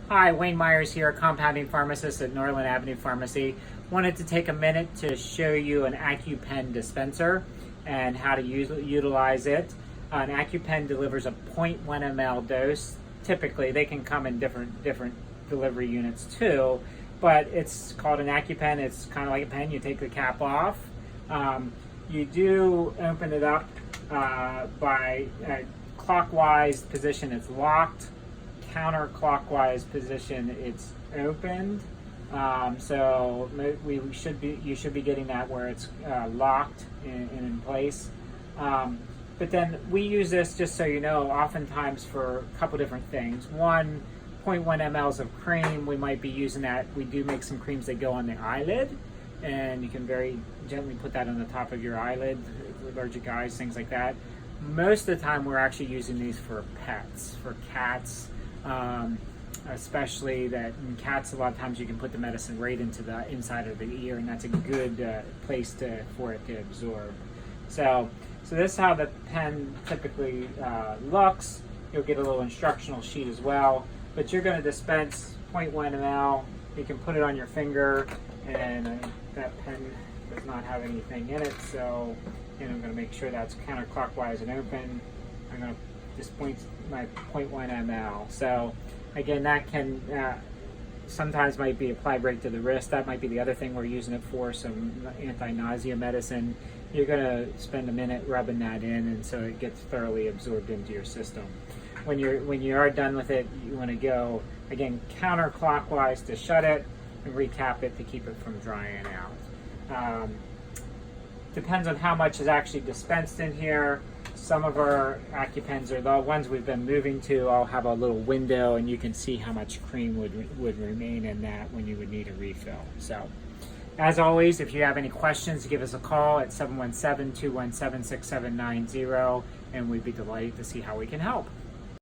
Hi, Wayne Myers here, compounding pharmacist at Norland Avenue Pharmacy. Wanted to take a minute to show you an AccuPen dispenser and how to utilize it. An AccuPen delivers a 0.1 ml dose. Typically, they can come in different delivery units too, but it's called an AccuPen. It's kind of like a pen. You take the cap off. You do open it up by clockwise position. It's locked. Counterclockwise position, it's opened. So you should be getting that where it's locked in place. But then we use this, just so you know, oftentimes for a couple different things. One, 0.1 mLs of cream, we might be using that. We do make some creams that go on the eyelid, and you can very gently put that on the top of your eyelid, allergic eyes, things like that. Most of the time we're actually using these for pets, for cats. Especially that in cats, a lot of times you can put the medicine right into the inside of the ear, and that's a good place for it to absorb. So this is how the pen typically looks. You'll get a little instructional sheet as well, but you're going to dispense 0.1 ml. You can put it on your finger, and that pen does not have anything in it, so I'm going to make sure that's counterclockwise and open. I'm going to dispense my 0.1 ml. So again, that can sometimes might be applied right to the wrist. That might be the other thing we're using it for, some anti-nausea medicine. You're going to spend a minute rubbing that in, and so it gets thoroughly absorbed into your system. When you are done with it, you want to go again counterclockwise to shut it and recap it to keep it from drying out. Depends on how much is actually dispensed in here. Some of our AccuPens are the ones we've been moving to. I'll have a little window, and you can see how much cream would remain in that when you would need a refill. So, as always, if you have any questions, give us a call at 717-217-6790, and we'd be delighted to see how we can help.